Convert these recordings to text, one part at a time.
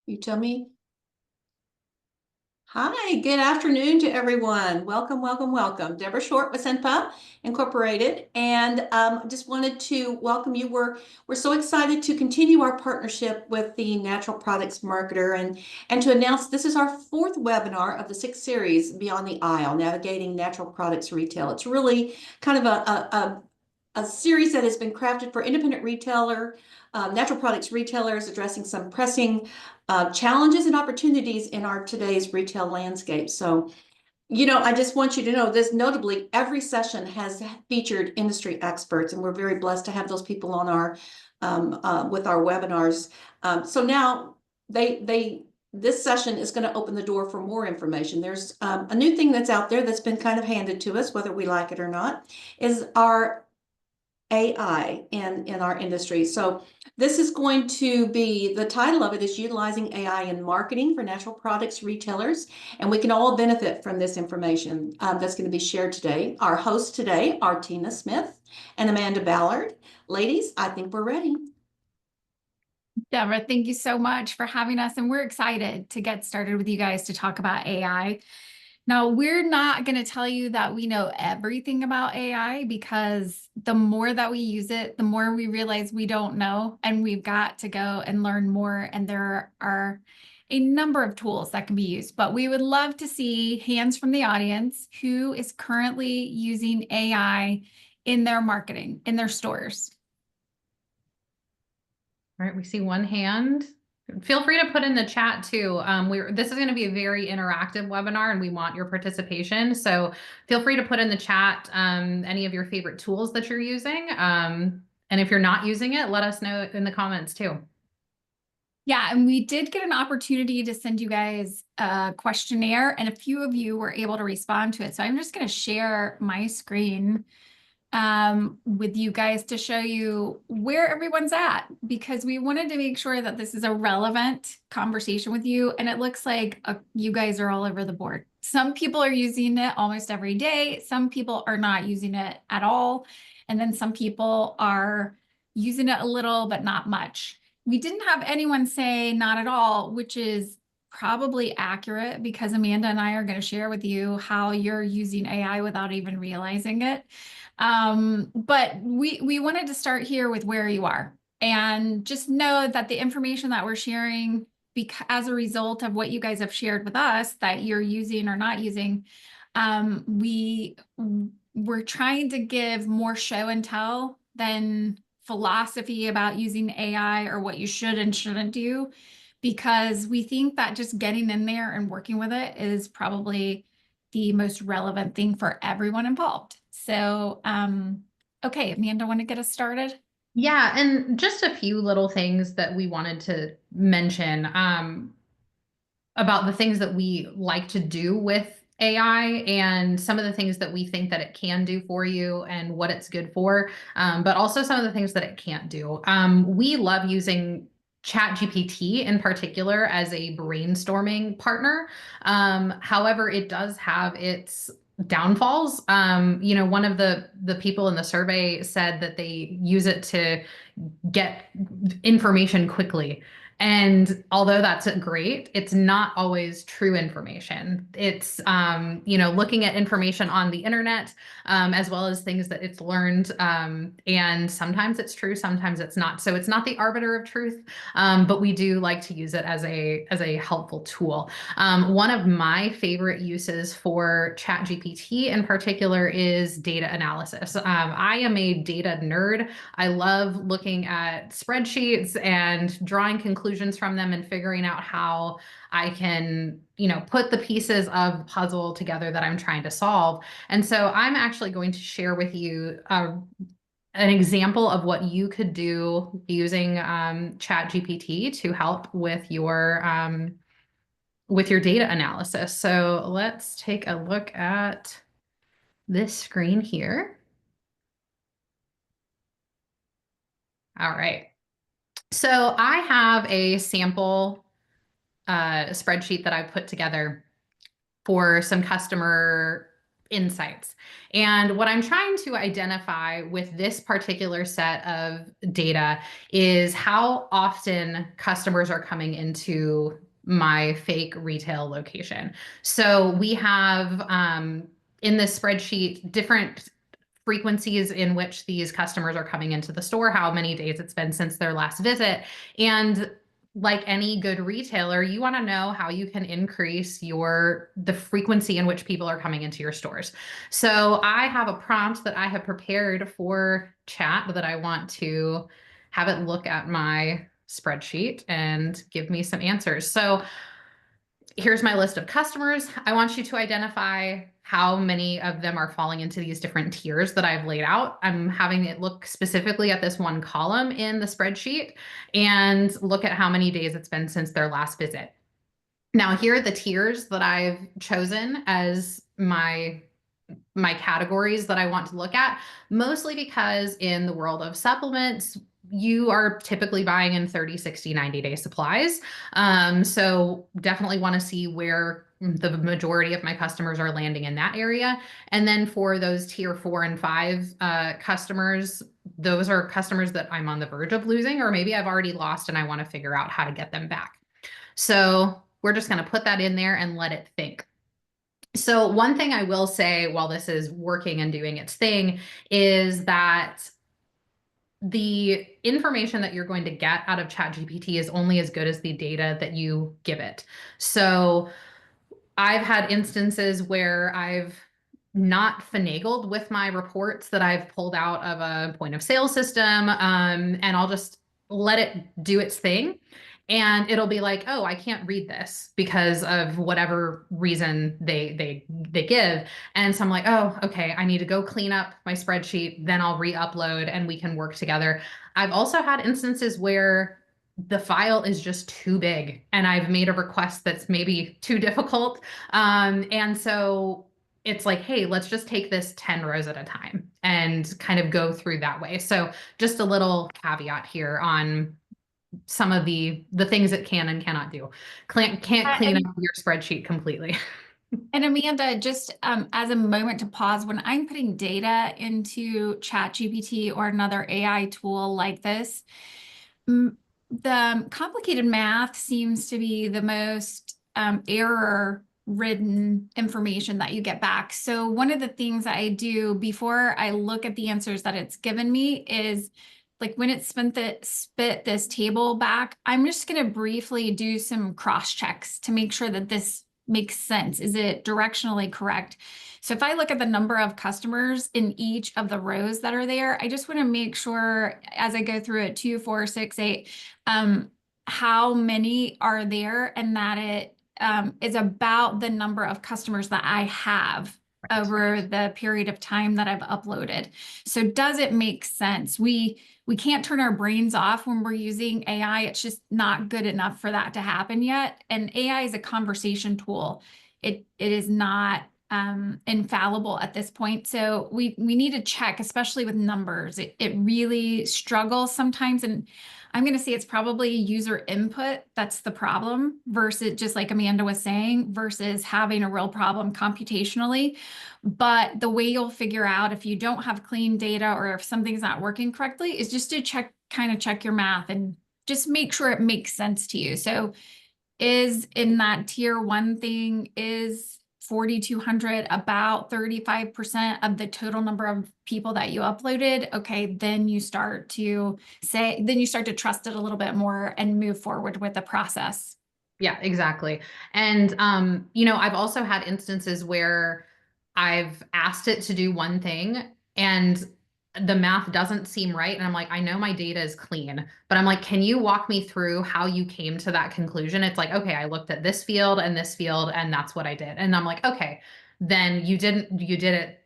You tell me. Hi, good afternoon to everyone. Welcome, welcome, welcome. Deborah Short with SENPA Incorporated, and just wanted to welcome you. We're so excited to continue our partnership with the Natural Products Marketer and to announce this is our fourth webinar of the sixth series, Beyond the Aisle, Navigating Natural Products Retail. It's really kind of a series that has been crafted for independent natural products retailers addressing some pressing challenges and opportunities in our today's retail landscape. So, I just want you to know this notably, every session has featured industry experts, and we're very blessed to have those people on our with our webinars. So now this session is going to open the door for more information. There's a new thing that's out there that's been kind of handed to us, whether we like it or not, is our AI in our industry. So this is going to be, the title of it is Utilizing AI in Marketing for Natural Products Retailers, and we can all benefit from this information that's going to be shared today. Our hosts today are Tina Smith and Amanda Ballard. Ladies, I think we're ready. Deborah, thank you so much for having us, and we're excited to get started with you guys to talk about AI. Now, we're not going to tell you that we know everything about AI, because the more that we use it, the more we realize we don't know, and we've got to go and learn more. And there are a number of tools that can be used, but we would love to see hands from the audience who is currently using AI in their marketing, in their stores. All right, we see one hand. Feel free to put in the chat too. This is going to be a very interactive webinar, and we want your participation. So feel free to put in the chat any of your favorite tools that you're using. And if you're not using it, let us know in the comments too. Yeah, and we did get an opportunity to send you guys a questionnaire, and a few of you were able to respond to it. So I'm just going to share my screen with you guys to show you where everyone's at, because we wanted to make sure that this is a relevant conversation with you. And it looks like you guys are all over the board. Some people are using it almost every day. Some people are not using it at all. And then some people are using it a little, but not much. We didn't have anyone say not at all, which is probably accurate, because Amanda and I are going to share with you how you're using AI without even realizing it. But we wanted to start here with where you are, and just know that the information that we're sharing, as a result of what you guys have shared with us that you're using or not using, we're trying to give more show and tell than philosophy about using AI or what you should and shouldn't do, because we think that just getting in there and working with it is probably the most relevant thing for everyone involved. So, okay, Amanda, want to get us started? Yeah, and just a few little things that we wanted to mention about the things that we like to do with AI, and some of the things that we think that it can do for you and what it's good for, but also some of the things that it can't do. We love using ChatGPT in particular as a brainstorming partner. However, it does have its downfalls. One of the people in the survey said that they use it to get information quickly. And although that's great, it's not always true information. It's, looking at information on the internet, as well as things that it's learned. And sometimes it's true, sometimes it's not. So it's not the arbiter of truth, but we do like to use it as a helpful tool. One of my favorite uses for ChatGPT in particular is data analysis. I am a data nerd. I love looking at spreadsheets and drawing conclusions from them and figuring out how I can, put the pieces of the puzzle together that I'm trying to solve. And so I'm actually going to share with you an example of what you could do using ChatGPT to help with your data analysis. So let's take a look at this screen here. All right. So I have a sample spreadsheet that I put together for some customer insights. And what I'm trying to identify with this particular set of data is how often customers are coming into my fake retail location. So we have in this spreadsheet different frequencies in which these customers are coming into the store, how many days it's been since their last visit. And like any good retailer, you want to know how you can increase the frequency in which people are coming into your stores. So I have a prompt that I have prepared for chat that I want to have it look at my spreadsheet and give me some answers. So here's my list of customers. I want you to identify how many of them are falling into these different tiers that I've laid out. I'm having it look specifically at this one column in the spreadsheet and look at how many days it's been since their last visit. Now, here are the tiers that I've chosen as my categories that I want to look at, mostly because in the world of supplements, you are typically buying in 30, 60, 90-day supplies. So definitely want to see where the majority of my customers are landing in that area. And then for those tier 4 and 5 customers, those are customers that I'm on the verge of losing, or maybe I've already lost and I want to figure out how to get them back. So we're just going to put that in there and let it think. So one thing I will say while this is working and doing its thing is that the information that you're going to get out of ChatGPT is only as good as the data that you give it. So I've had instances where I've not finagled with my reports that I've pulled out of a point of sale system, and I'll just let it do its thing. And it'll be like, oh, I can't read this because of whatever reason they give. And so I'm like, oh, okay, I need to go clean up my spreadsheet, then I'll re-upload and we can work together. I've also had instances where the file is just too big and I've made a request that's maybe too difficult. And so it's like, hey, let's just take this 10 rows at a time and kind of go through that way. So just a little caveat here on some of the things it can and cannot do. Can't clean up your spreadsheet completely. And Amanda, just as a moment to pause, when I'm putting data into ChatGPT or another AI tool like this, the complicated math seems to be the most error-ridden information that you get back. So one of the things I do before I look at the answers that it's given me is, like when it spit this table back, I'm just going to briefly do some cross checks to make sure that this makes sense. Is it directionally correct? So if I look at the number of customers in each of the rows that are there, I just want to make sure as I go through it, 2, 4, 6, 8, how many are there and that it is about the number of customers that I have over the period of time that I've uploaded. So does it make sense? We can't turn our brains off when we're using AI. It's just not good enough for that to happen yet. And AI is a conversation tool. It is not infallible at this point. So we need to check, especially with numbers. It really struggles sometimes. And I'm going to say it's probably user input that's the problem versus, just like Amanda was saying, versus having a real problem computationally. But the way you'll figure out if you don't have clean data or if something's not working correctly is just to kind of check your math and just make sure it makes sense to you. So is in that tier 1 thing, is 4,200 about 35% of the total number of people that you uploaded? Okay, then you start to trust it a little bit more and move forward with the process. Yeah, exactly. And, I've also had instances where I've asked it to do one thing and the math doesn't seem right. And I'm like, I know my data is clean, but I'm like, can you walk me through how you came to that conclusion? It's like, okay, I looked at this field and that's what I did. And I'm like, okay, then you did it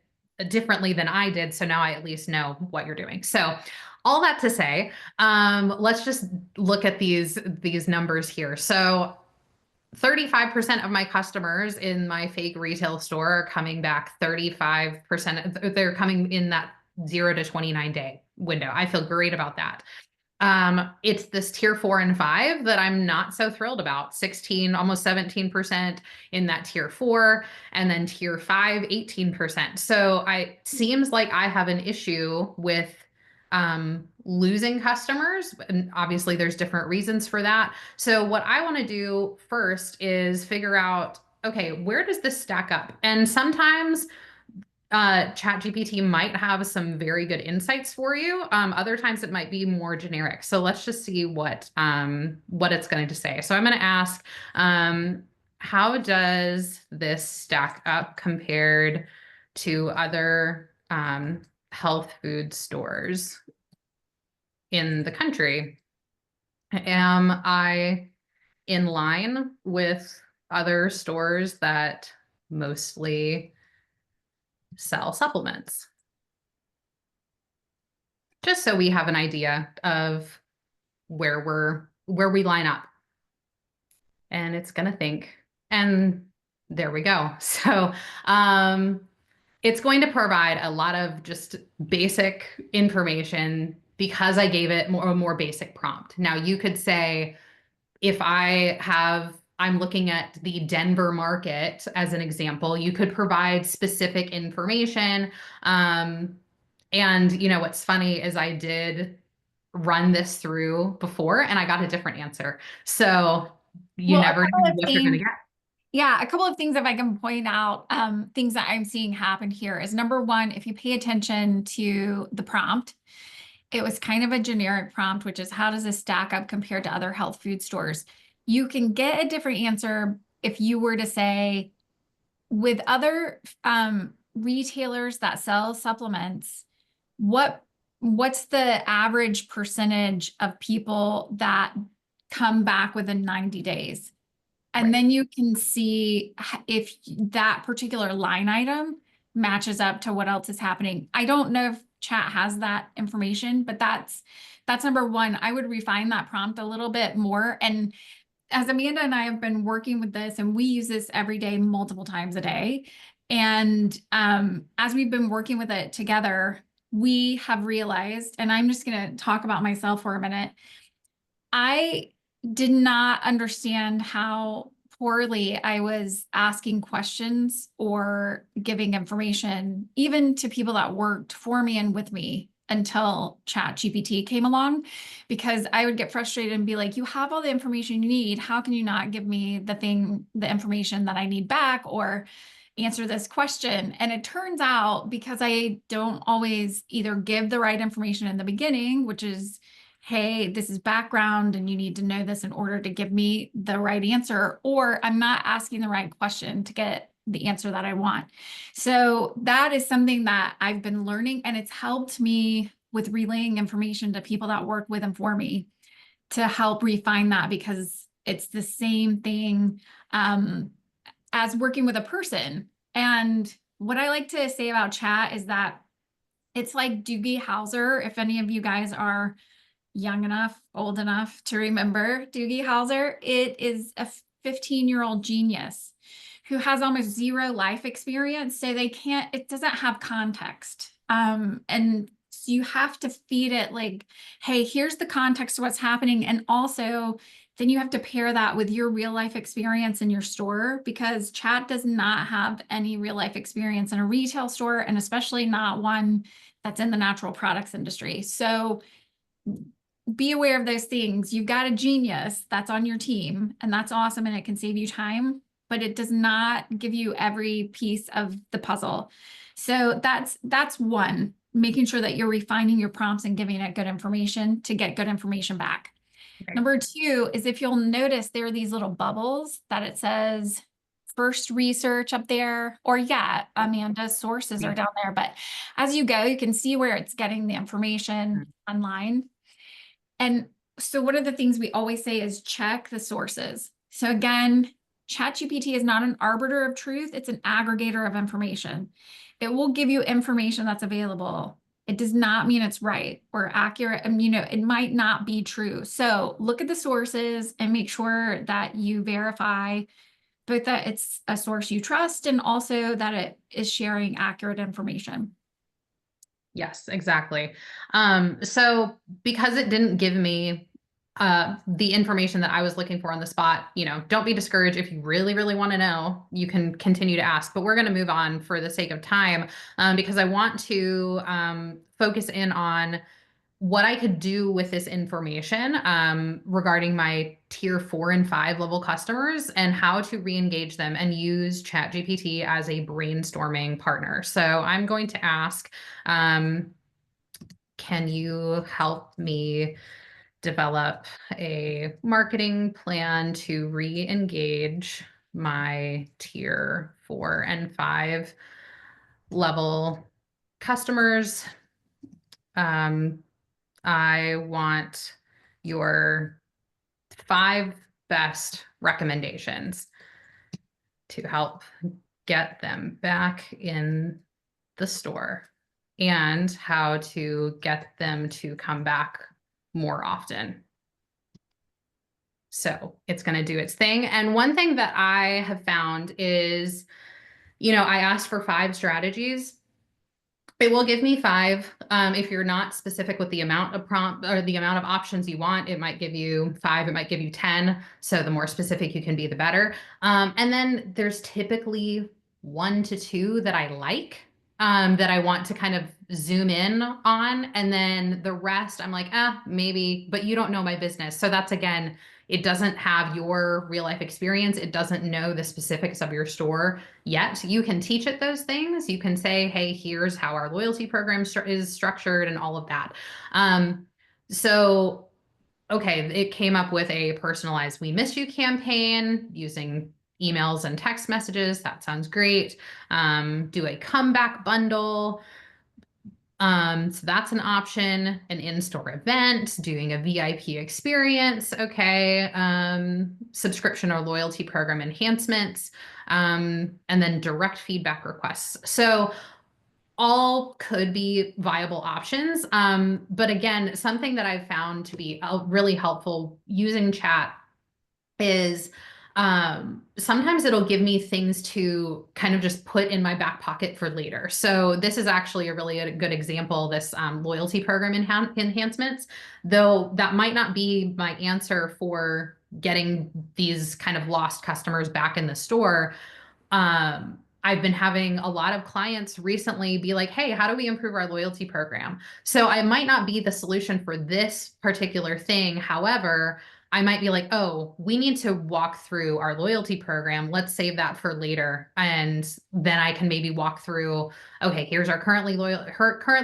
differently than I did. So now I at least know what you're doing. So all that to say, let's just look at these numbers here. So 35% of my customers in my fake retail store are coming back 35%. They're coming in that 0 to 29 day window. I feel great about that. It's this tier 4 and 5 that I'm not so thrilled about. 16, almost 17% in that tier 4, and then tier 5, 18%. So seems like I have an issue with losing customers, and obviously there's different reasons for that. So what I want to do first is figure out, okay, where does this stack up? And sometimes ChatGPT might have some very good insights for you. Other times it might be more generic. So let's just see what it's going to say. So I'm going to ask, how does this stack up compared to other health food stores in the country? Am I in line with other stores that mostly sell supplements? Just so we have an idea of where we line up. And it's gonna think, and there we go. So it's going to provide a lot of just basic information because I gave it a more basic prompt. Now you could say, if I'm looking at the Denver market as an example, you could provide specific information. And what's funny is I did run this through before and I got a different answer. So you Well, never know what you're gonna get. Yeah, a couple of things, if I can point out, things that I'm seeing happen here is, number one, if you pay attention to the prompt, it was kind of a generic prompt, which is, how does this stack up compared to other health food stores? You can get a different answer if you were to say, with other retailers that sell supplements, what's the average percentage of people that come back within 90 days? And Right. then you can see if that particular line item matches up to what else is happening. I don't know if chat has that information, but that's number one. I would refine that prompt a little bit more. And as Amanda and I have been working with this, and we use this every day, multiple times a day. And as we've been working with it together, we have realized, and I'm just going to talk about myself for a minute. I did not understand how poorly I was asking questions or giving information, even to people that worked for me and with me, until ChatGPT came along, because I would get frustrated and be like, you have all the information you need. How can you not give me the information that I need back, or answer this question? And it turns out, because I don't always either give the right information in the beginning, which is, hey, this is background and you need to know this in order to give me the right answer, or I'm not asking the right question to get the answer that I want. So that is something that I've been learning, and it's helped me with relaying information to people that work with and for me to help refine that, because it's the same thing as working with a person. And what I like to say about chat is that it's like Doogie Howser. If any of you guys are young enough, old enough to remember Doogie Howser, it is a 15-year-old genius who has almost zero life experience. So it doesn't have context. And so you have to feed it like, hey, here's the context of what's happening. And also, then you have to pair that with your real life experience in your store, because chat does not have any real life experience in a retail store, and especially not one that's in the natural products industry. So be aware of those things. You've got a genius that's on your team, and that's awesome, and it can save you time, but it does not give you every piece of the puzzle. So that's one, making sure that you're refining your prompts and giving it good information to get good information back. Okay. Number two is, if you'll notice, there are these little bubbles that it says first research up there, or Amanda's sources are down there. But as you go, you can see where it's getting the information online. And so one of the things we always say is check the sources. So again, ChatGPT is not an arbiter of truth. It's an aggregator of information. It will give you information that's available. It does not mean it's right or accurate. And, it might not be true. So look at the sources and make sure that you verify both that it's a source you trust, and also that it is sharing accurate information. Yes, exactly. So because it didn't give me the information that I was looking for on the spot, don't be discouraged. If you really, really want to know, you can continue to ask, but we're going to move on for the sake of time, because I want to focus in on what I could do with this information regarding my tier 4 and 5 level customers and how to re-engage them and use ChatGPT as a brainstorming partner. So I'm going to ask, can you help me develop a marketing plan to re-engage my tier 4 and 5 level customers? I want your 5 best recommendations to help get them back in the store and how to get them to come back more often. So it's going to do its thing. And one thing that I have found is, I asked for 5 strategies. It will give me 5. If you're not specific with the amount of prompt or the amount of options you want, it might give you 5, it might give you 10. So the more specific you can be, the better. And then there's typically 1 to 2 that I like, that I want to kind of zoom in on. And then the rest, I'm like, maybe, but you don't know my business. So that's, again, it doesn't have your real life experience. It doesn't know the specifics of your store yet. You can teach it those things. You can say, hey, here's how our loyalty program is structured and all of that. So, okay, it came up with a personalized We Miss You campaign using emails and text messages. That sounds great. Do a comeback bundle. So that's an option, an in-store event, doing a VIP experience. Okay. Subscription or loyalty program enhancements, and then direct feedback requests. So all could be viable options. But again, something that I've found to be really helpful using chat is sometimes it'll give me things to kind of just put in my back pocket for later. So this is actually a really good example, this loyalty program enhancements, though that might not be my answer for getting these kind of lost customers back in the store. I've been having a lot of clients recently be like, hey, how do we improve our loyalty program? So I might not be the solution for this particular thing. However, I might be like, oh, we need to walk through our loyalty program. Let's save that for later. And then I can maybe walk through, okay, here's our current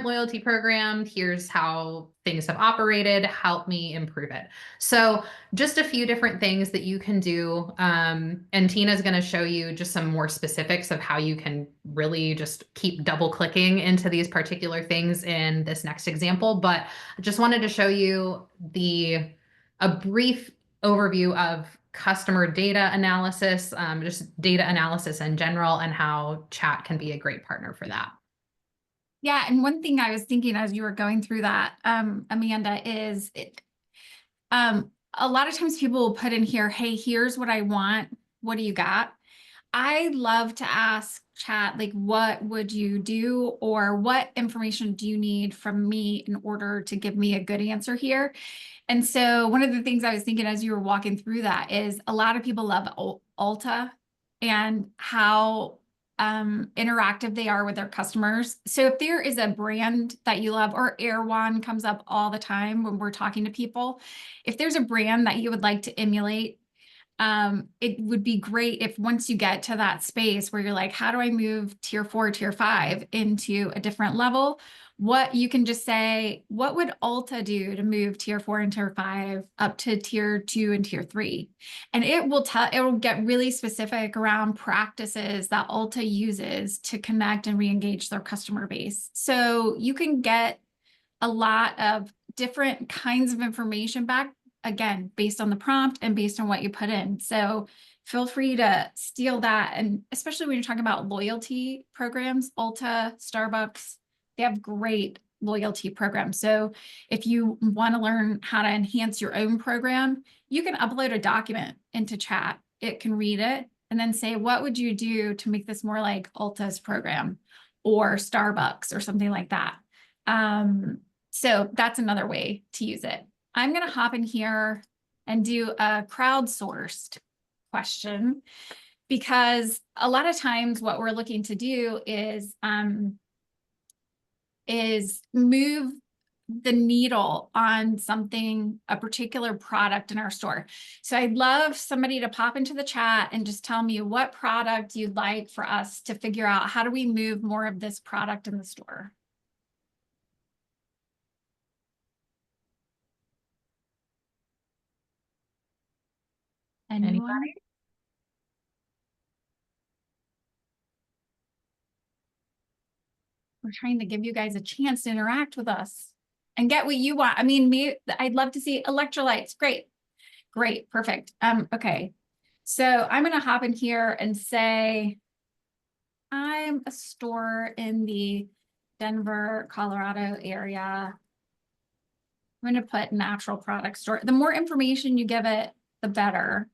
loyalty program. Here's how things have operated. Help me improve it. So just a few different things that you can do. And Tina's going to show you just some more specifics of how you can really just keep double clicking into these particular things in this next example. But I just wanted to show you a brief overview of customer data analysis, just data analysis in general, and how chat can be a great partner for that. Yeah, and one thing I was thinking as you were going through that, Amanda, is a lot of times people will put in here, hey, here's what I want. What do you got? I love to ask chat, like, what would you do, or what information do you need from me in order to give me a good answer here? And so one of the things I was thinking as you were walking through that is a lot of people love Ulta and how interactive they are with their customers. So if there is a brand that you love, or Erewhon comes up all the time when we're talking to people, if there's a brand that you would like to emulate, it would be great if once you get to that space where you're like, how do I move tier 4, tier 5 into a different level? What you can just say, what would Ulta do to move tier 4 and tier 5 up to tier 2 and tier 3? And it will get really specific around practices that Ulta uses to connect and re-engage their customer base. So you can get a lot of different kinds of information back, again, based on the prompt and based on what you put in. So feel free to steal that. And especially when you're talking about loyalty programs, Ulta, Starbucks, they have great loyalty programs. So if you want to learn how to enhance your own program, you can upload a document into chat. It can read it and then say, what would you do to make this more like Ulta's program or Starbucks or something like that? So that's another way to use it. I'm going to hop in here and do a crowdsourced question, because a lot of times what we're looking to do is move the needle on something, a particular product in our store. So I'd love somebody to pop into the chat and just tell me what product you'd like for us to figure out. How do we move more of this product in the store? Anyone? Anybody? We're trying to give you guys a chance to interact with us and get what you want. I mean, I'd love to see electrolytes. Great. Great. Perfect. Okay. So I'm going to hop in here and say, I'm a store in the Denver, Colorado area. I'm going to put natural product store. The more information you give it, the better.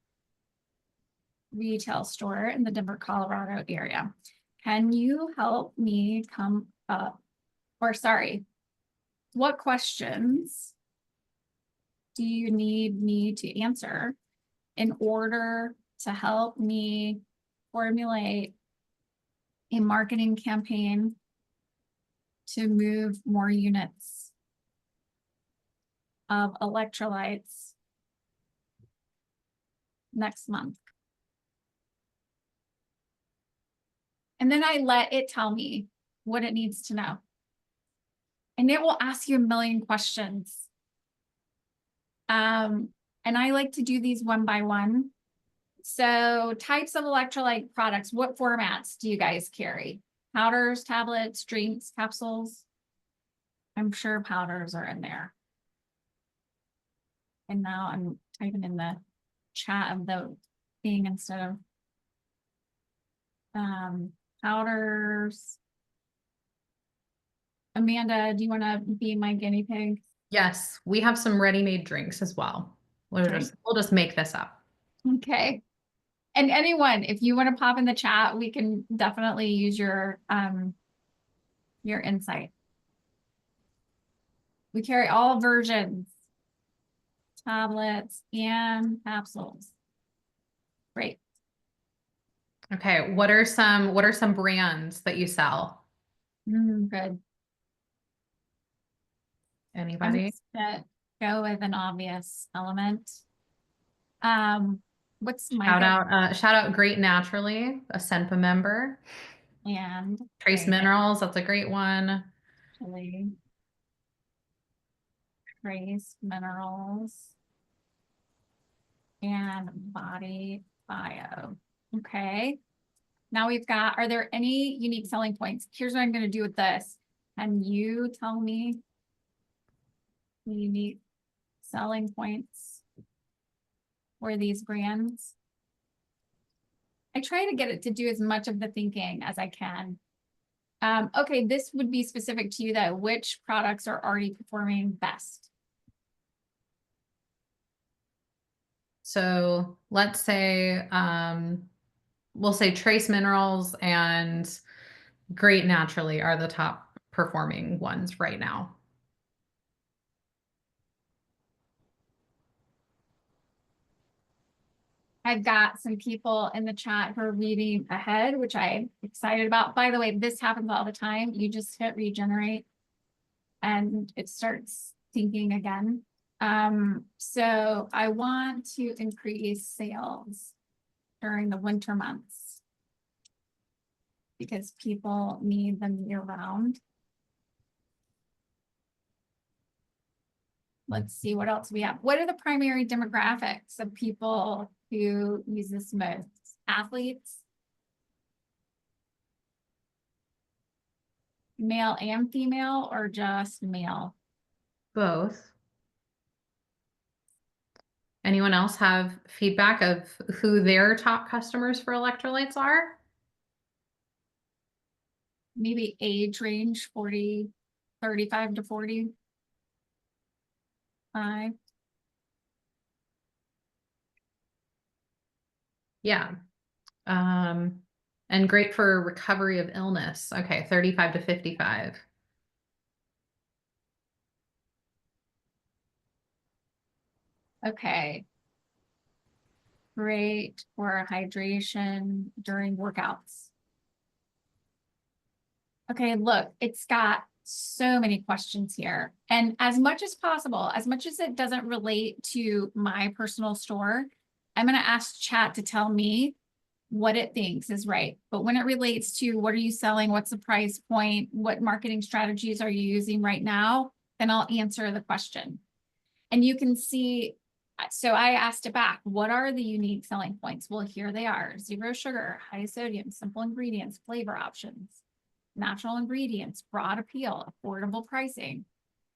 Retail store in the Denver, Colorado area. Can you help me come up, or sorry, what questions do you need me to answer in order to help me formulate a marketing campaign to move more units of electrolytes next month? And then I let it tell me what it needs to know. And it will ask you a million questions. And I like to do these one by one. So types of electrolyte products, what formats do you guys carry? Powders, tablets, drinks, capsules? I'm sure powders are in there. And now I'm typing in the chat of the thing instead of powders. Amanda, do you want to be my guinea pig? Yes, we have some ready-made drinks as well. We'll just make this up. Okay. And anyone, if you want to pop in the chat, we can definitely use your insight. We carry all versions, tablets and capsules. Great. Okay, what are some brands that you sell? Good. Anybody? I'm gonna go with an obvious element. What's my Shout out Great Naturally, a SENPA member. and Trace Minerals, that's a great one. actually trace minerals and body bio. Okay. Now we've got, are there any unique selling points? Here's what I'm going to do with this. Can you tell me the unique selling points for these brands? I try to get it to do as much of the thinking as I can. Okay, this would be specific to you though. Which products are already performing best? So let's say, we'll say Trace Minerals and Great Naturally are the top performing ones right now. I've got some people in the chat who are reading ahead, which I'm excited about. By the way, this happens all the time. You just hit regenerate and it starts thinking again. So I want to increase sales during the winter months because people need them year round. Let's see what else we have. What are the primary demographics of people who use this most? Athletes? Male and female, or just male? Both. Anyone else have feedback of who their top customers for electrolytes are? Maybe age range 35 to 45. Yeah. And great for recovery of illness. Okay, 35 to 55. Okay. Great for hydration during workouts. Okay, look, it's got so many questions here. And as much as possible, as much as it doesn't relate to my personal store, I'm going to ask chat to tell me what it thinks is right. But when it relates to what are you selling, what's the price point, what marketing strategies are you using right now, then I'll answer the question. And you can see, so I asked it back, what are the unique selling points? Well, here they are: zero sugar, high sodium, simple ingredients, flavor options, natural ingredients, broad appeal, affordable pricing.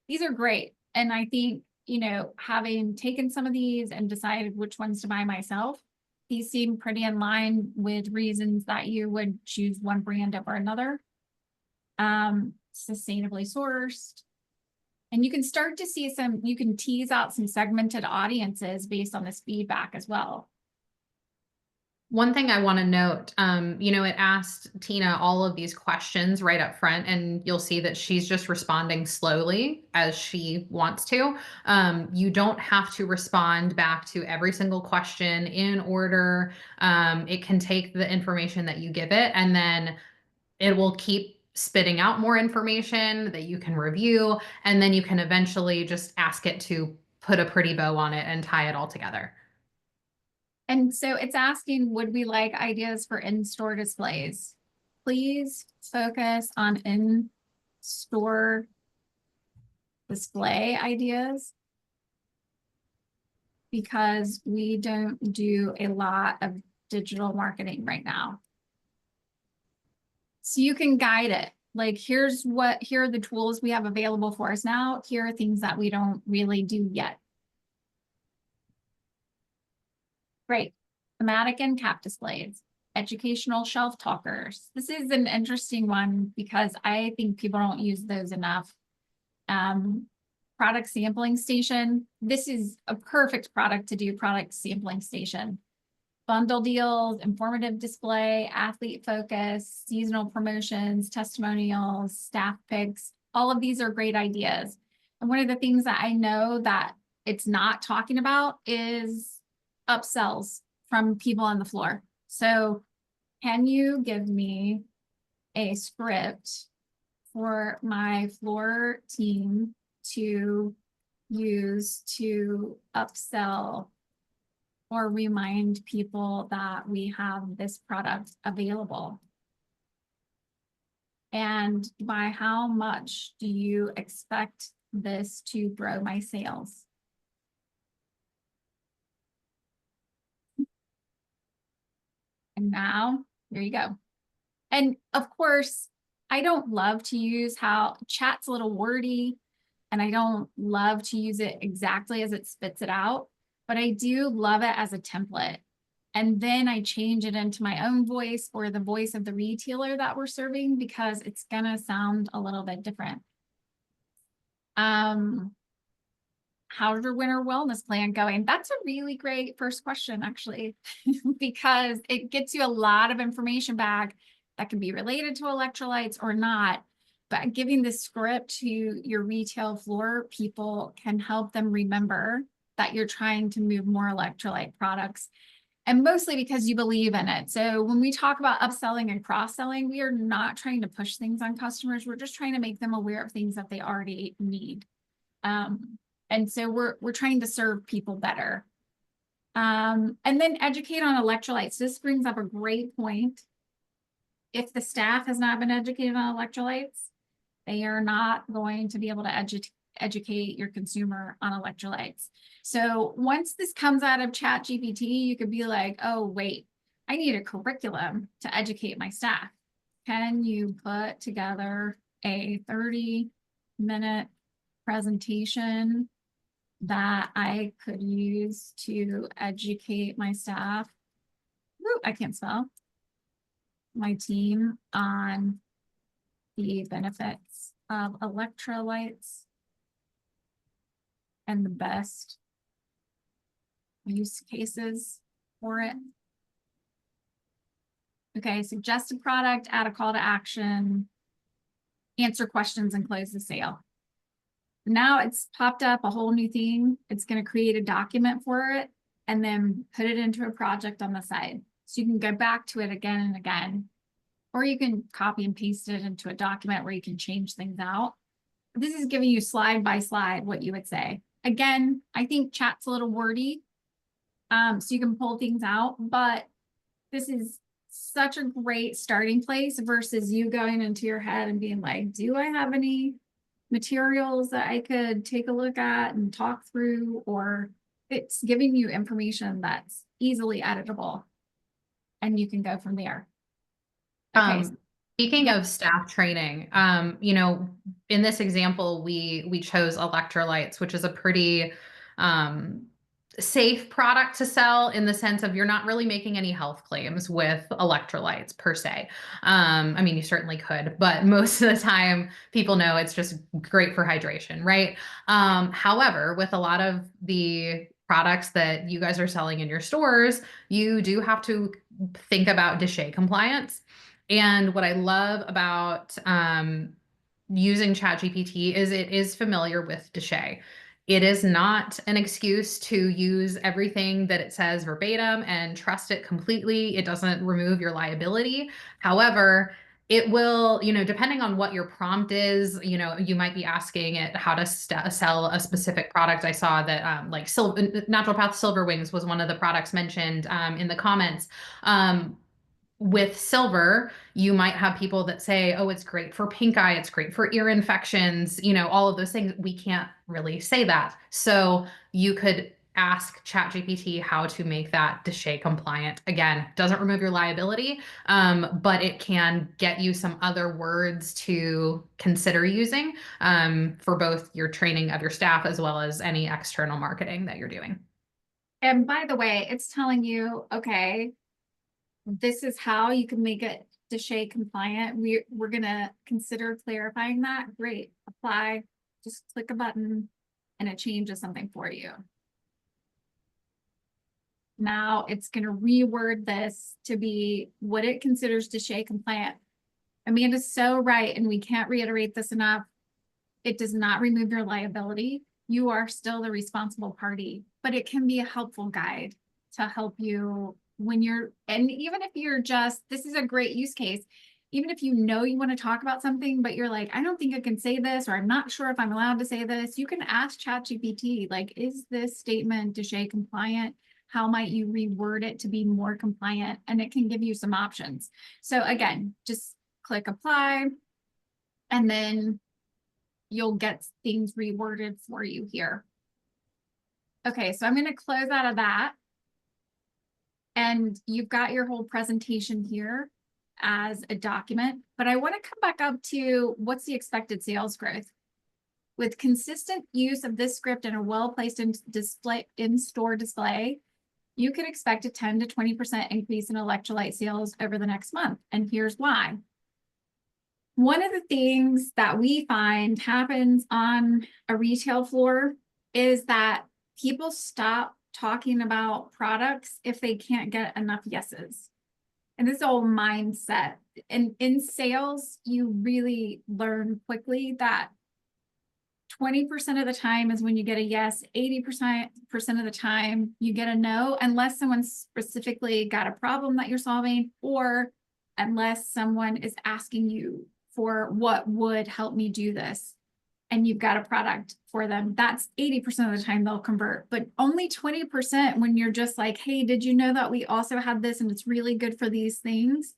These are great. And I think, you know, having taken some of these and decided which ones to buy myself, these seem pretty in line with reasons that you would choose one brand over another. Sustainably sourced. And you can start to see some, you can tease out some segmented audiences based on this feedback as well. One thing I want to note, you know, it asked Tina all of these questions right up front, and you'll see that she's just responding slowly as she wants to. You don't have to respond back to every single question in order. It can take the information that you give it, and then it will keep spitting out more information that you can review, and then you can eventually just ask it to put a pretty bow on it and tie it all together. And so it's asking, would we like ideas for in-store displays? Please focus on in-store display ideas, because we don't do a lot of digital marketing right now. So you can guide it. Like, here are the tools we have available for us now. Here are things that we don't really do yet. Great. Thematic and cap displays, educational shelf talkers. This is an interesting one because I think people don't use those enough. Product sampling station. This is a perfect product to do product sampling station. Bundle deals, informative display, athlete focus, seasonal promotions, testimonials, staff picks. All of these are great ideas. And one of the things that I know that it's not talking about is upsells from people on the floor. So can you give me a script for my floor team to use to upsell or remind people that we have this product available? And by how much do you expect this to grow my sales? And now, here you go. And of course, I don't love to use how chat's a little wordy, and I don't love to use it exactly as it spits it out, but I do love it as a template. And then I change it into my own voice or the voice of the retailer that we're serving, because it's gonna sound a little bit different. How's your winter wellness plan going? That's a really great first question, actually, because it gets you a lot of information back that can be related to electrolytes or not. But giving the script to your retail floor people can help them remember that you're trying to move more electrolyte products, and mostly because you believe in it. So when we talk about upselling and cross-selling, we are not trying to push things on customers. We're just trying to make them aware of things that they already need. And so we're trying to serve people better. And then educate on electrolytes. This brings up a great point. If the staff has not been educated on electrolytes, they are not going to be able to educate your consumer on electrolytes. So once this comes out of ChatGPT, you could be like, oh, wait, I need a curriculum to educate my staff. Can you put together a 30-minute presentation that I could use to educate my staff? Ooh, I can't spell. My team on the benefits of electrolytes and the best use cases for it. Okay, suggest a product, add a call to action, answer questions, and close the sale. now it's popped up a whole new thing. It's going to create a document for it and then put it into a project on the side. So you can go back to it again and again, or you can copy and paste it into a document where you can change things out. This is giving you slide by slide what you would say. Again, I think chat's a little wordy, so you can pull things out, but this is such a great starting place versus you going into your head and being like, do I have any materials that I could take a look at and talk through? Or it's giving you information that's easily editable and you can go from there. Okay. Speaking of staff training, you know, in this example, we chose electrolytes, which is a pretty safe product to sell in the sense of you're not really making any health claims with electrolytes per se. I mean, you certainly could, but most of the time people know it's just great for hydration, right? However, with a lot of the products that you guys are selling in your stores, you do have to think about DSHEA compliance. And what I love about using ChatGPT is it is familiar with DSHEA. It is not an excuse to use everything that it says verbatim and trust it completely. It doesn't remove your liability. However, it will, you know, depending on what your prompt is, you know, you might be asking it how to sell a specific product. I saw that like Naturopath Silver Wings was one of the products mentioned in the comments. With silver, you might have people that say, oh, it's great for pink eye, it's great for ear infections, you know, all of those things. We can't really say that. So you could ask ChatGPT how to make that DSHEA compliant. Again, doesn't remove your liability, but it can get you some other words to consider using for both your training of your staff as well as any external marketing that you're doing. And by the way, it's telling you, okay, this is how you can make it DSHEA compliant. We're going to consider clarifying that. Great. Apply. Just click a button and it changes something for you. Now it's going to reword this to be what it considers DSHEA compliant. Amanda's so right, and we can't reiterate this enough. It does not remove your liability. You are still the responsible party, but it can be a helpful guide to help you when you're, and even if you're just, this is a great use case, even if you know you want to talk about something, but you're like, I don't think I can say this, or I'm not sure if I'm allowed to say this, you can ask ChatGPT, like, is this statement DSHEA compliant? How might you reword it to be more compliant? And it can give you some options. So again, just click apply, and then you'll get things reworded for you here. Okay, so I'm going to close out of that. And you've got your whole presentation here as a document, but I want to come back up to what's the expected sales growth. With consistent use of this script and a well-placed in-store display, you could expect a 10 to 20% increase in electrolyte sales over the next month. And here's why. One of the things that we find happens on a retail floor is that people stop talking about products if they can't get enough yeses. And this whole mindset. And in sales, you really learn quickly that 20% of the time is when you get a yes, 80% of the time you get a no, unless someone specifically got a problem that you're solving, or unless someone is asking you for what would help me do this, and you've got a product for them. That's 80% of the time they'll convert, but only 20% when you're just like, hey, did you know that we also have this and it's really good for these things?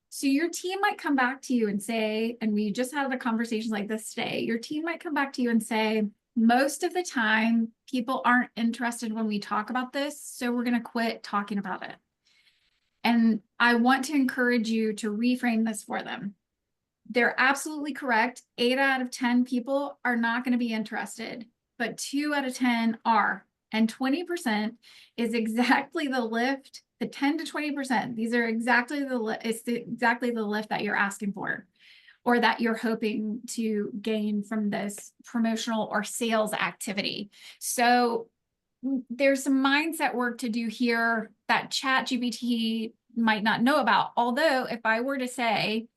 So your team might come back to you and say, and we just had a conversation like this today, your team might come back to you and say, most of the time people aren't interested when we talk about this, so we're going to quit talking about it. And I want to encourage you to reframe this for them. They're absolutely correct. 8 out of 10 people are not going to be interested, but 2 out of 10 are. And 20% is exactly the lift. The 10 to 20%, these are exactly exactly the lift that you're asking for, or that you're hoping to gain from this promotional or sales activity. So there's some mindset work to do here that ChatGPT might not know about. Although if I were to say,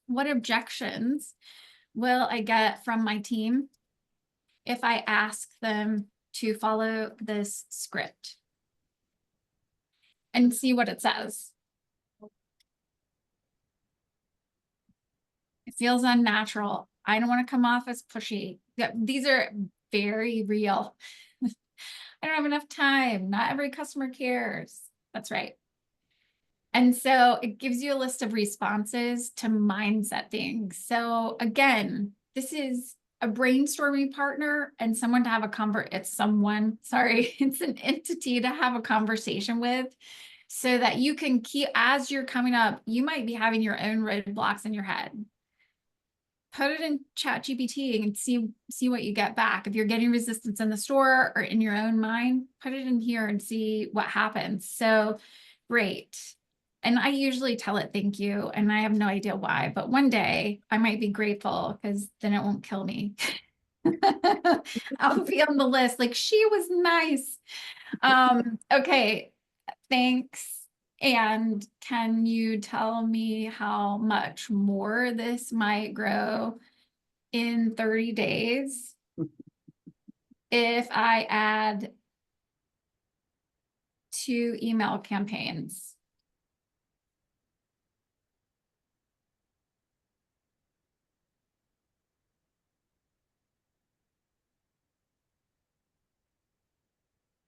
what objections will I get from my team? if I ask them to follow this script and see what it says. It feels unnatural. I don't want to come off as pushy. These are very real. I don't have enough time. Not every customer cares. That's right. And so it gives you a list of responses to mindset things. So again, this is a brainstorming partner and someone to have a it's an entity to have a conversation with, so that you can keep, as you're coming up, you might be having your own roadblocks in your head. Put it in ChatGPT and see what you get back. If you're getting resistance in the store or in your own mind, put it in here and see what happens. So great. And I usually tell it thank you, and I have no idea why, but one day I might be grateful because then it won't kill me. I'll be on the list like, she was nice. Okay, thanks. And can you tell me how much more this might grow in 30 days if I add 2 email campaigns?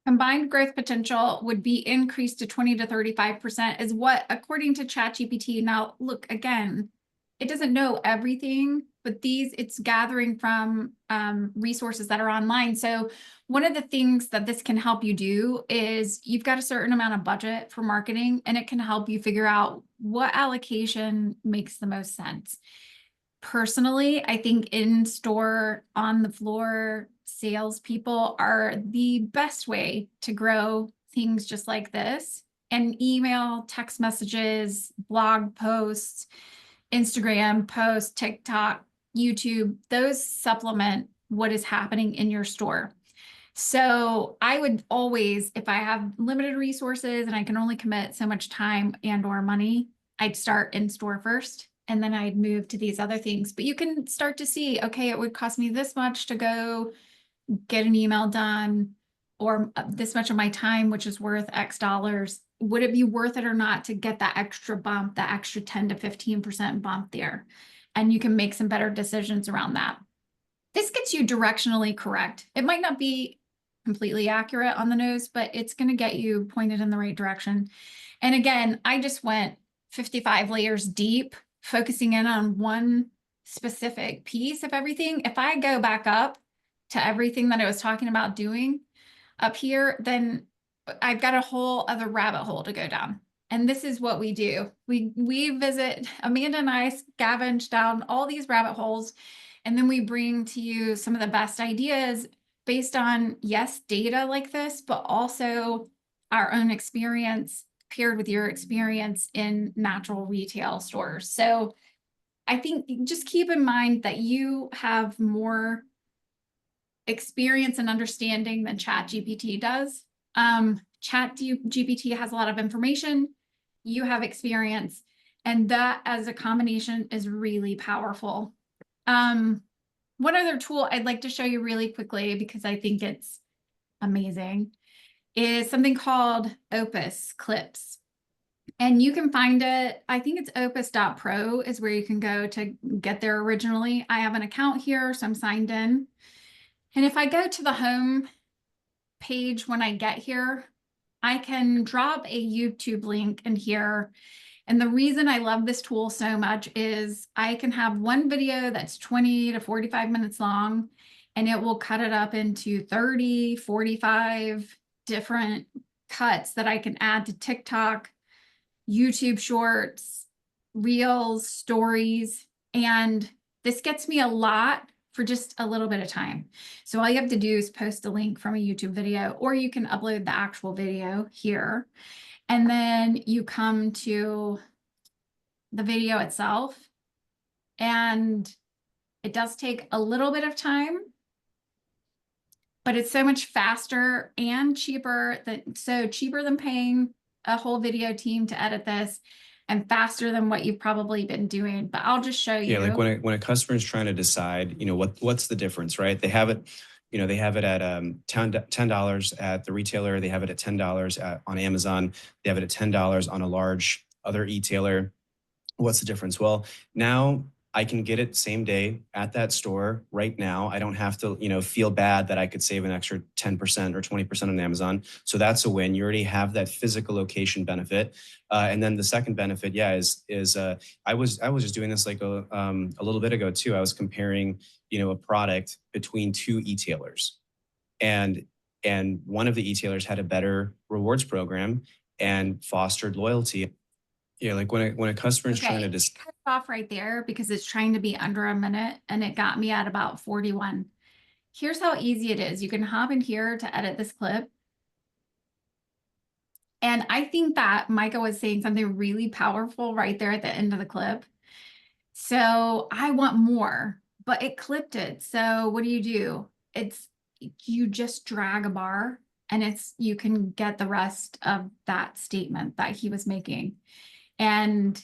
Combined growth potential would be increased to 20 to 35% is what, according to ChatGPT. Now, look, again, it doesn't know everything, but it's gathering from resources that are online. So one of the things that this can help you do is you've got a certain amount of budget for marketing, and it can help you figure out what allocation makes the most sense. Personally, I think in-store, on the floor salespeople are the best way to grow things just like this. And email, text messages, blog posts, Instagram posts, TikTok, YouTube, those supplement what is happening in your store. So I would always, if I have limited resources and I can only commit so much time and or money, I'd start in store first, and then I'd move to these other things. But you can start to see, okay, it would cost me this much to go get an email done, or this much of my time, which is worth X dollars. Would it be worth it or not to get that extra bump, that extra 10 to 15% bump there? And you can make some better decisions around that. This gets you directionally correct. It might not be completely accurate on the nose, but it's going to get you pointed in the right direction. And again, I just went 55 layers deep, focusing in on one specific piece of everything. If I go back up to everything that I was talking about doing up here, then I've got a whole other rabbit hole to go down. And this is what we do. We visit, Amanda and I scavenge down all these rabbit holes, and then we bring to you some of the best ideas based on, yes, data like this, but also our own experience paired with your experience in natural retail stores. So I think just keep in mind that you have more experience and understanding than ChatGPT does. ChatGPT has a lot of information. You have experience, and that as a combination is really powerful. One other tool I'd like to show you really quickly, because I think it's amazing, is something called Opus Clips. And you can find it, I think it's opus.pro is where you can go to get there originally. I have an account here, so I'm signed in. And if I go to the home page when I get here, I can drop a YouTube link in here. And the reason I love this tool so much is I can have one video that's 20 to 45 minutes long, and it will cut it up into 30, 45 different cuts that I can add to TikTok, YouTube shorts, reels, stories. And this gets me a lot for just a little bit of time. So all you have to do is post a link from a YouTube video, or you can upload the actual video here. And then you come to the video itself, and it does take a little bit of time, but it's so much faster and cheaper cheaper than paying a whole video team to edit this, and faster than what you've probably been doing. But I'll just show you. Yeah, like when a customer is trying to decide, what's the difference, right? They have it, they have it at $10 at the retailer. They have it at $10 on Amazon. They have it at $10 on a large other e-tailer. What's the difference? Well, now I can get it same day at that store right now. I don't have to, feel bad that I could save an extra 10% or 20% on Amazon. So that's a win. You already have that physical location benefit. And then the second benefit, is I was just doing this like a little bit ago too. I was comparing, a product between two e-tailers, and one of the e-tailers had a better rewards program and fostered loyalty. Yeah, like when a customer is trying to cut it off right there because it's trying to be under a minute and it got me at about 41. Here's how easy it is. You can hop in here to edit this clip. And I think that Micah was saying something really powerful right there at the end of the clip. So I want more, but it clipped it. So what do? You just drag a bar and you can get the rest of that statement that he was making. And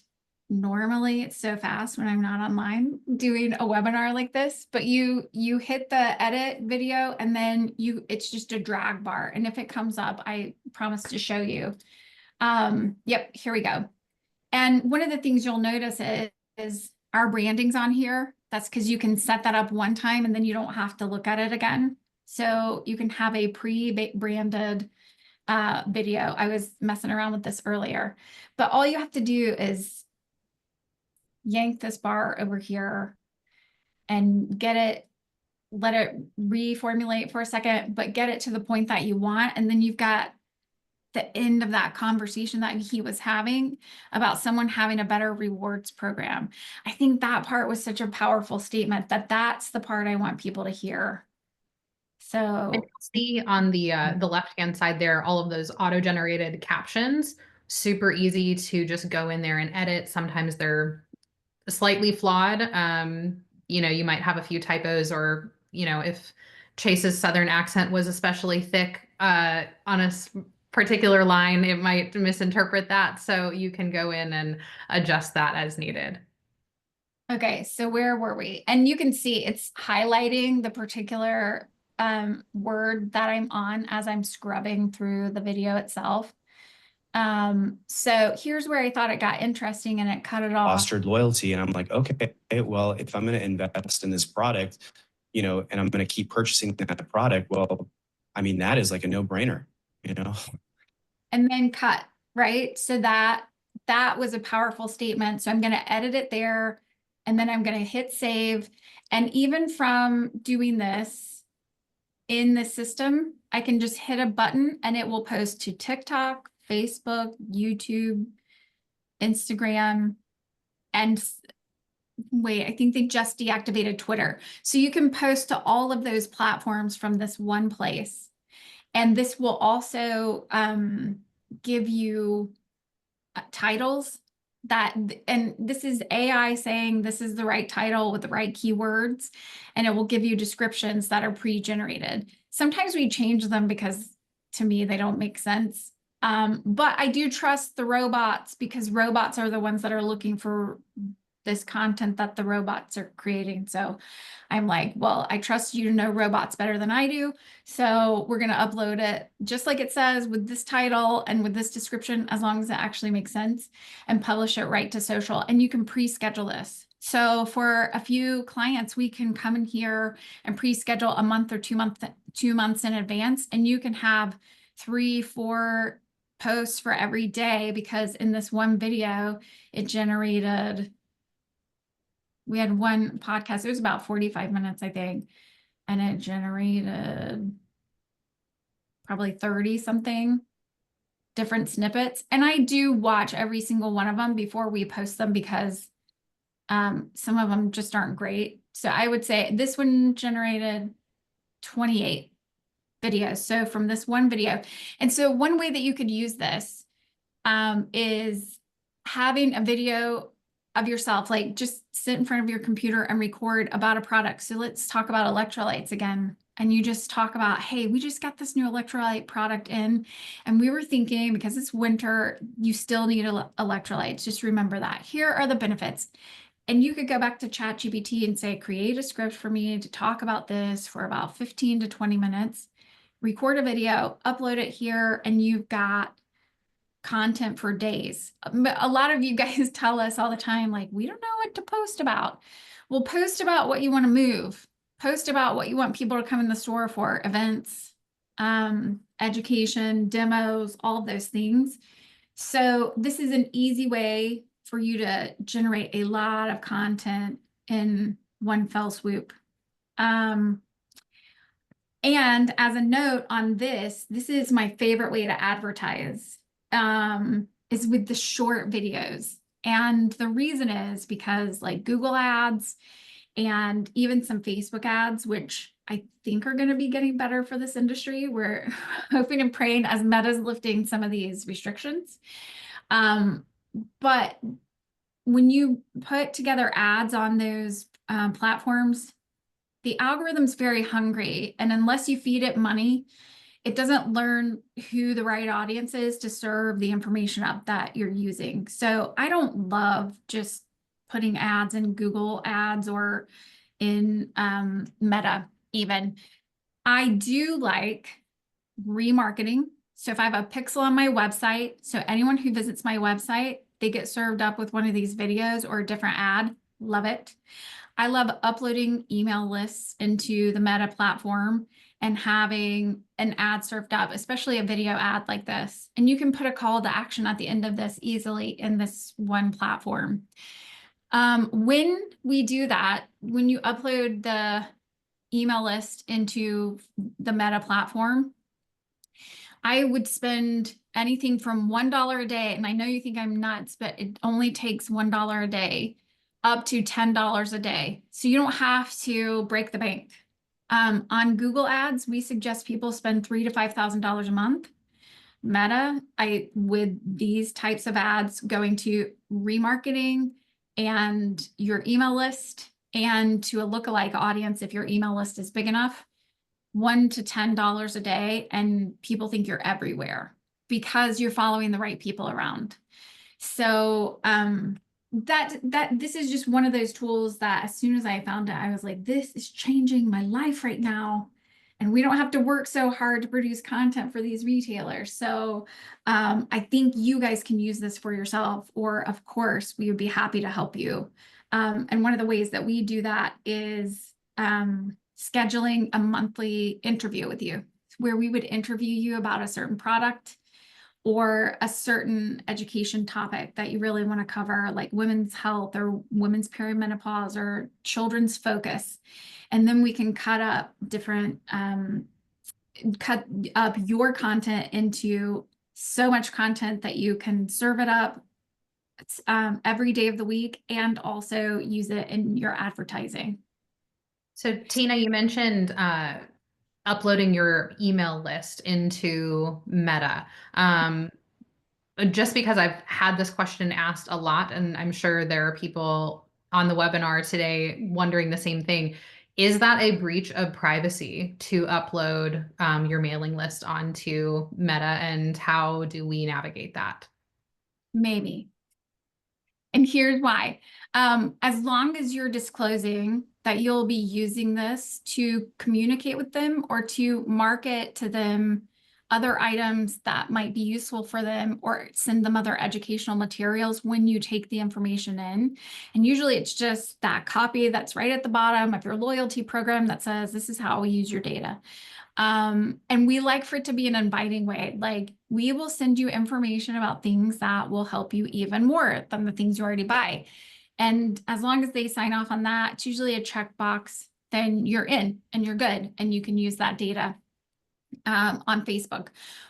normally it's so fast when I'm not online doing a webinar like this, but you hit the edit video and then it's just a drag bar. And if it comes up, I promise to show you. Yep, here we go. And one of the things you'll notice is our branding's on here. That's because you can set that up one time and then you don't have to look at it again. So you can have a pre-branded video. I was messing around with this earlier, but all you have to do is yank this bar over here and let it reformulate for a second, but get it to the point that you want. And then you've got the end of that conversation that he was having about someone having a better rewards program. I think that part was such a powerful statement that's the part I want people to hear. So see on the left-hand side there, all of those auto-generated captions, super easy to just go in there and edit. Sometimes they're slightly flawed. You might have a few typos, or, if Chase's Southern accent was especially thick on a particular line, it might misinterpret that. So you can go in and adjust that as needed. Okay, so where were we? And you can see it's highlighting the particular word that I'm on as I'm scrubbing through the video itself. So here's where I thought it got interesting and it cut it off. Fostered loyalty. And I'm like, okay, well, if I'm going to invest in this product, and I'm going to keep purchasing that product, well, I mean, that is like a no-brainer, And then cut, right? So that was a powerful statement. So I'm going to edit it there and then I'm going to hit save. And even from doing this in the system, I can just hit a button and it will post to TikTok, Facebook, YouTube, Instagram, and wait, I think they just deactivated Twitter. So you can post to all of those platforms from this one place. And this will also give you titles and this is AI saying this is the right title with the right keywords, and it will give you descriptions that are pre-generated. Sometimes we change them because to me, they don't make sense. But I do trust the robots because robots are the ones that are looking for this content that the robots are creating. So I'm like, well, I trust you to know robots better than I do. So we're going to upload it just like it says with this title and with this description, as long as it actually makes sense, and publish it right to social. And you can pre-schedule this. So for a few clients, we can come in here and pre-schedule a month or 2 months in advance. And you can have 3-4 posts for every day, because in this one video, it generated, we had one podcast, it was about 45 minutes, I think, and it generated probably 30 something different snippets. And I do watch every single one of them before we post them because some of them just aren't great. So I would say this one generated 28 videos. So from this one video. And so one way that you could use this is having a video of yourself, like just sit in front of your computer and record about a product. So let's talk about electrolytes again. And you just talk about, hey, we just got this new electrolyte product in, and we were thinking because it's winter, you still need electrolytes. Just remember that. Here are the benefits. And you could go back to ChatGPT and say, create a script for me to talk about this for about 15 to 20 minutes, record a video, upload it here, and you've got content for days. A lot of you guys tell us all the time, like, we don't know what to post about. Well, post about what you want to move. Post about what you want people to come in the store for, events, education, demos, all of those things. So this is an easy way for you to generate a lot of content in one fell swoop. And as a note on this is my favorite way to advertise, is with the short videos. And the reason is because like Google ads and even some Facebook ads, which I think are going to be getting better for this industry. We're hoping and praying as Meta's lifting some of these restrictions. But when you put together ads on those platforms, the algorithm's very hungry. And unless you feed it money, it doesn't learn who the right audience is to serve the information up that you're using. So I don't love just putting ads in Google ads or in Meta even. I do like remarketing. So if I have a pixel on my website, so anyone who visits my website, they get served up with one of these videos or a different ad. Love it. I love uploading email lists into the Meta platform and having an ad served up, especially a video ad like this. And you can put a call to action at the end of this easily in this one platform. When we do that, when you upload the email list into the Meta platform, I would spend anything from $1 a day. And I know you think I'm nuts, but it only takes $1 a day up to $10 a day. So you don't have to break the bank. On Google ads, we suggest people spend $3,000 to $5,000 a month. Meta, with these types of ads going to remarketing and your email list and to a lookalike audience, if your email list is big enough, $1 to $10 a day, and people think you're everywhere because you're following the right people around. So this is just one of those tools that as soon as I found it, I was like, this is changing my life right now. And we don't have to work so hard to produce content for these retailers. So I think you guys can use this for yourself, or of course, we would be happy to help you. And one of the ways that we do that is scheduling a monthly interview with you, where we would interview you about a certain product or a certain education topic that you really want to cover, like women's health or women's perimenopause or children's focus. And then we can cut up your content into so much content that you can serve it up every day of the week and also use it in your advertising. So Tina, you mentioned uploading your email list into Meta. Just because I've had this question asked a lot, and I'm sure there are people on the webinar today wondering the same thing. Is that a breach of privacy to upload your mailing list onto Meta, and how do we navigate that? Maybe. And here's why. As long as you're disclosing that you'll be using this to communicate with them or to market to them other items that might be useful for them, or send them other educational materials when you take the information in. And usually it's just that copy that's right at the bottom of your loyalty program that says, this is how we use your data. And we like for it to be an inviting way. Like, we will send you information about things that will help you even more than the things you already buy. And as long as they sign off on that, it's usually a checkbox, then you're in and you're good. And you can use that data on Facebook.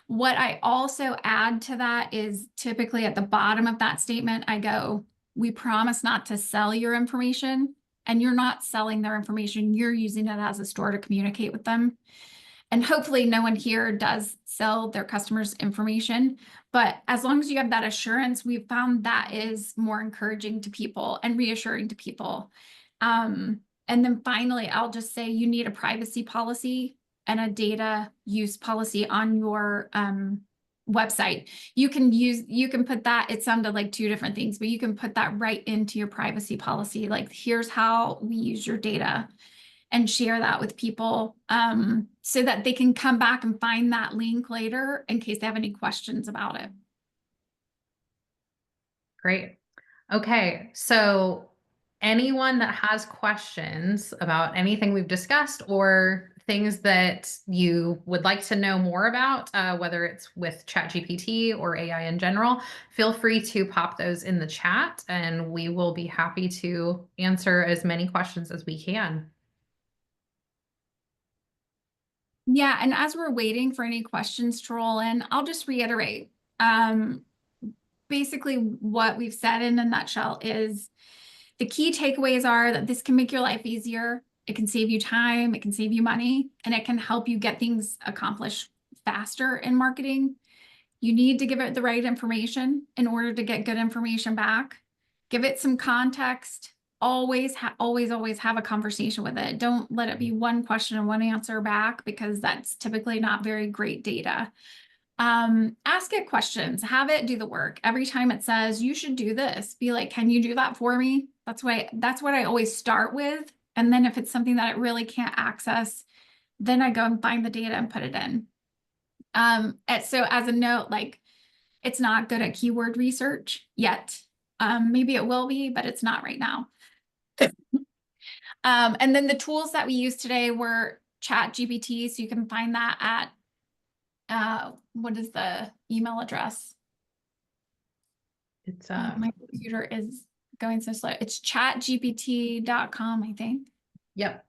What I also add to that is typically at the bottom of that statement, I go, we promise not to sell your information, and you're not selling their information. You're using it as a store to communicate with them. And hopefully no one here does sell their customers' information. But as long as you have that assurance, we've found that is more encouraging to people and reassuring to people. And then finally, I'll just say you need a privacy policy and a data use policy on your website. You can put that, it sounded like two different things, but you can put that right into your privacy policy. Like, here's how we use your data, and share that with people, so that they can come back and find that link later in case they have any questions about it. Great. Okay, so anyone that has questions about anything we've discussed or things that you would like to know more about, whether it's with ChatGPT or AI in general, feel free to pop those in the chat and we will be happy to answer as many questions as we can. Yeah, and as we're waiting for any questions to roll in, I'll just reiterate. Basically, what we've said in a nutshell is the key takeaways are that this can make your life easier. It can save you time, it can save you money, and it can help you get things accomplished faster in marketing. You need to give it the right information in order to get good information back. Give it some context. Always have a conversation with it. Don't let it be one question and one answer back, because that's typically not very great data. Ask it questions, have it do the work. Every time it says you should do this, be like, can you do that for me? That's what I always start with. And then if it's something that it really can't access, then I go and find the data and put it in. So as a note, like, it's not good at keyword research yet. Maybe it will be, but it's not right now. And then the tools that we used today were ChatGPT. So you can find that at, what is the email address? It's my computer is going so slow. It's chatgpt.com, I think. Yep.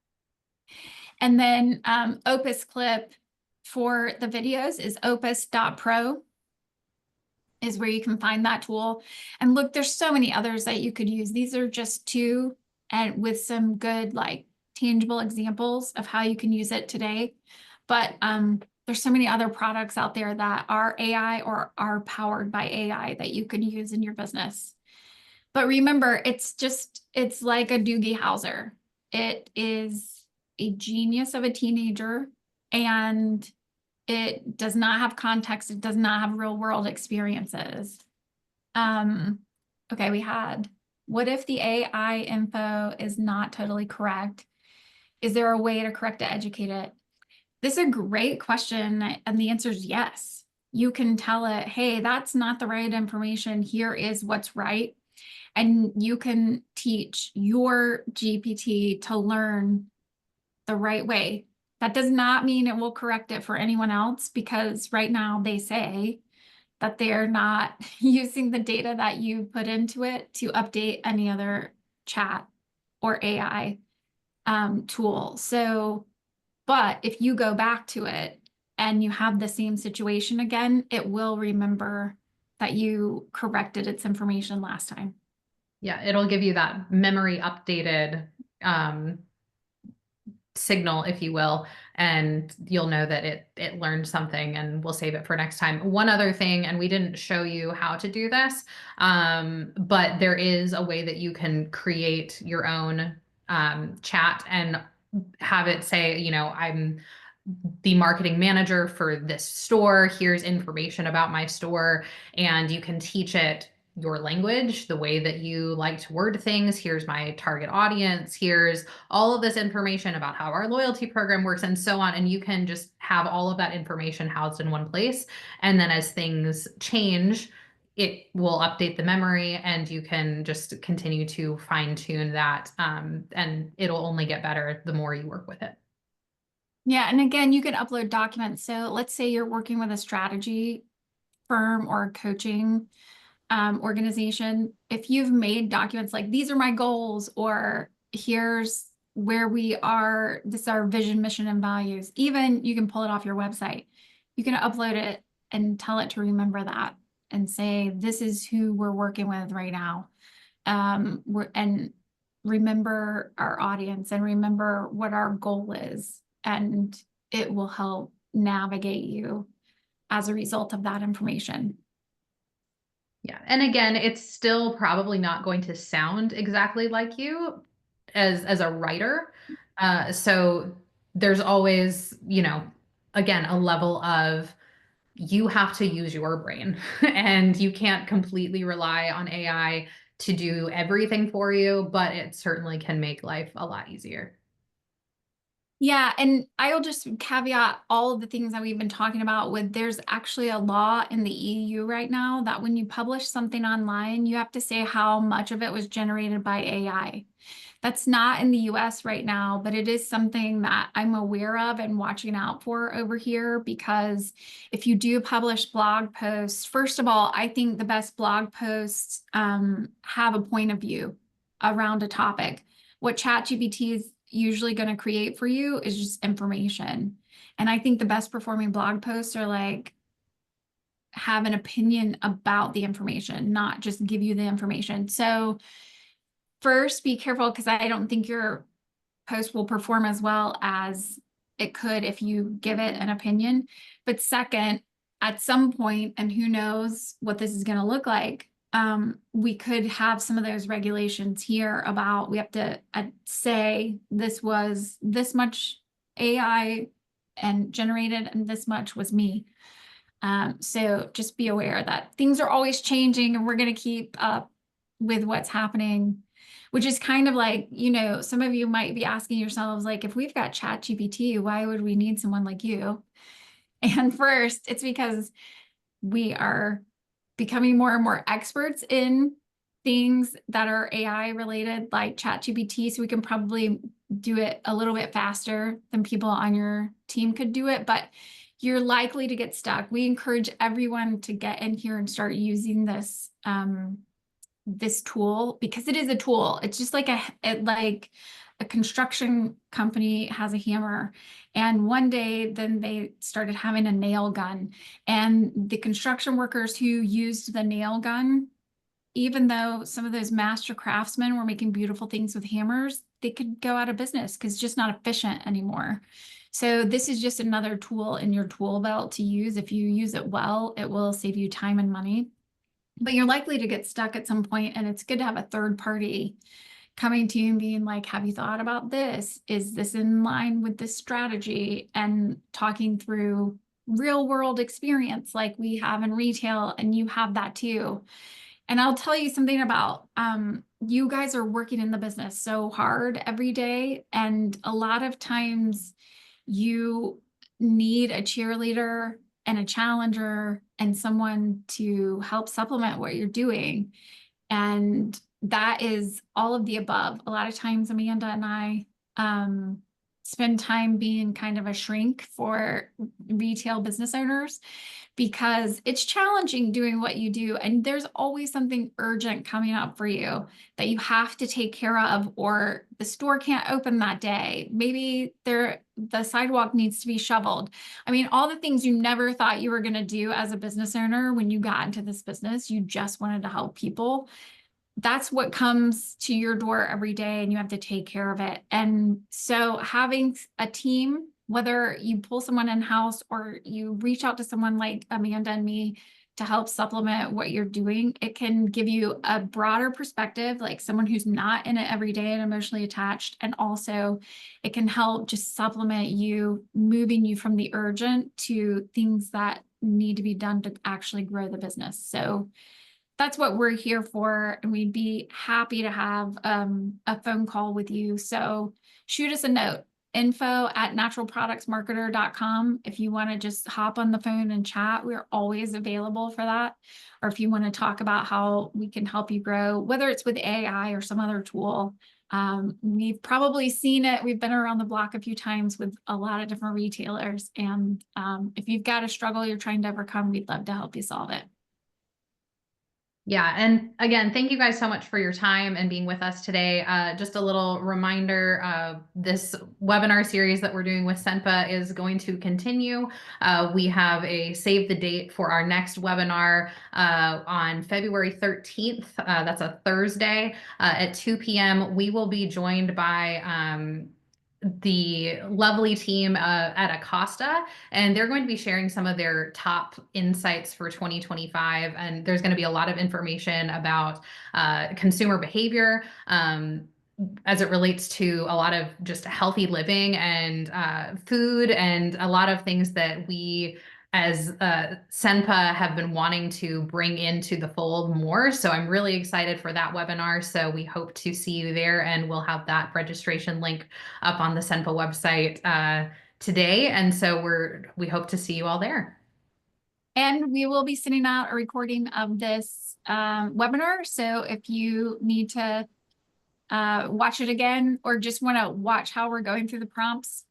And then Opus Clip for the videos is opus.pro is where you can find that tool. And look, there's so many others that you could use. These are just two, and with some good, like, tangible examples of how you can use it today. But there's so many other products out there that are AI or are powered by AI that you can use in your business. But remember, it's like a Doogie Howser. It is a genius of a teenager, and it does not have context. It does not have real world experiences. Okay, we had, what if the AI info is not totally correct? Is there a way to correct it, educate it? This is a great question, and the answer is yes. You can tell it, hey, that's not the right information. Here is what's right. And you can teach your GPT to learn the right way. That does not mean it will correct it for anyone else, because right now they say that they're not using the data that you put into it to update any other chat or AI tool. So, but if you go back to it and you have the same situation again, it will remember that you corrected its information last time. Yeah, it'll give you that memory updated signal, if you will, and you'll know that it learned something, and we'll save it for next time. One other thing, and we didn't show you how to do this, but there is a way that you can create your own chat and have it say, you know, I'm the marketing manager for this store. Here's information about my store. And you can teach it your language, the way that you like to word things. Here's my target audience. Here's all of this information about how our loyalty program works, and so on. And you can just have all of that information housed in one place. And then as things change, it will update the memory, and you can just continue to fine tune that. And it'll only get better the more you work with it. Yeah, and again, you can upload documents. So let's say you're working with a strategy firm or a coaching organization. If you've made documents like, these are my goals, or here's where we are, this is our vision, mission, and values. Even you can pull it off your website. You can upload it and tell it to remember that and say, this is who we're working with right now. And remember our audience and remember what our goal is. And it will help navigate you as a result of that information. Yeah. And again, it's still probably not going to sound exactly like you as a writer. So there's always, you know, again, a level of you have to use your brain and you can't completely rely on AI to do everything for you, but it certainly can make life a lot easier. Yeah, and I'll just caveat all of the things that we've been talking about with there's actually a law in the EU right now that when you publish something online, you have to say how much of it was generated by AI. That's not in the US right now, but it is something that I'm aware of and watching out for over here because if you do publish blog posts, first of all, I think the best blog posts have a point of view around a topic. What ChatGPT is usually going to create for you is just information. And I think the best performing blog posts are like have an opinion about the information, not just give you the information. So first, be careful because I don't think your post will perform as well as it could if you give it an opinion. But second, at some point, and who knows what this is going to look like, we could have some of those regulations here about we have to say this was this much AI and generated and this much was me. So just be aware that things are always changing and we're going to keep up with what's happening, which is kind of like, some of you might be asking yourselves, like, if we've got ChatGPT, why would we need someone like you? And first, it's because we are becoming more and more experts in things that are AI related, like ChatGPT, so we can probably do it a little bit faster than people on your team could do it, but you're likely to get stuck. We encourage everyone to get in here and start using this this tool because it is a tool. It's just like a construction company has a hammer, and one day then they started having a nail gun, and the construction workers who used the nail gun, even though some of those master craftsmen were making beautiful things with hammers, they could go out of business because it's just not efficient anymore. So this is just another tool in your tool belt to use. If you use it well, it will save you time and money. But you're likely to get stuck at some point, and it's good to have a third party coming to you and being like, have you thought about this? Is this in line with this strategy? And talking through real world experience like we have in retail, and you have that too. And I'll tell you something about you guys are working in the business so hard every day, and a lot of times you need a cheerleader and a challenger and someone to help supplement what you're doing. And that is all of the above. A lot of times, Amanda and I spend time being kind of a shrink for retail business owners because it's challenging doing what you do. And there's always something urgent coming up for you that you have to take care of, or the store can't open that day. Maybe the sidewalk needs to be shoveled. I mean, all the things you never thought you were going to do as a business owner when you got into this business, you just wanted to help people. That's what comes to your door every day, and you have to take care of it. And so having a team, whether you pull someone in-house or you reach out to someone like Amanda and me to help supplement what you're doing, it can give you a broader perspective, like someone who's not in it every day and emotionally attached. And also it can help just supplement you, moving you from the urgent to things that need to be done to actually grow the business. So that's what we're here for, and we'd be happy to have a phone call with you. So shoot us a note, info@naturalproductsmarketer.com. If you want to just hop on the phone and chat, we're always available for that. Or if you want to talk about how we can help you grow, whether it's with AI or some other tool. We've probably seen it. We've been around the block a few times with a lot of different retailers. And if you've got a struggle you're trying to overcome, we'd love to help you solve it. Yeah. And again, thank you guys so much for your time and being with us today. Just a little reminder, this webinar series that we're doing with SENPA is going to continue. We have a save the date for our next webinar on February 13th. That's a Thursday at 2 p.m. We will be joined by the lovely team at Acosta, and they're going to be sharing some of their top insights for 2025. And there's going to be a lot of information about consumer behavior as it relates to a lot of just healthy living and food, and a lot of things that we as SENPA have been wanting to bring into the fold more. So I'm really excited for that webinar. So we hope to see you there, and we'll have that registration link up on the SENPA website today. And so we hope to see you all there. And we will be sending out a recording of this webinar. So if you need to watch it again, or just want to watch how we're going through the prompts,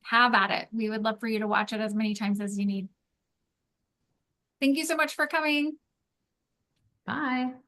have at it. We would love for you to watch it as many times as you need. Thank you so much for coming. Bye.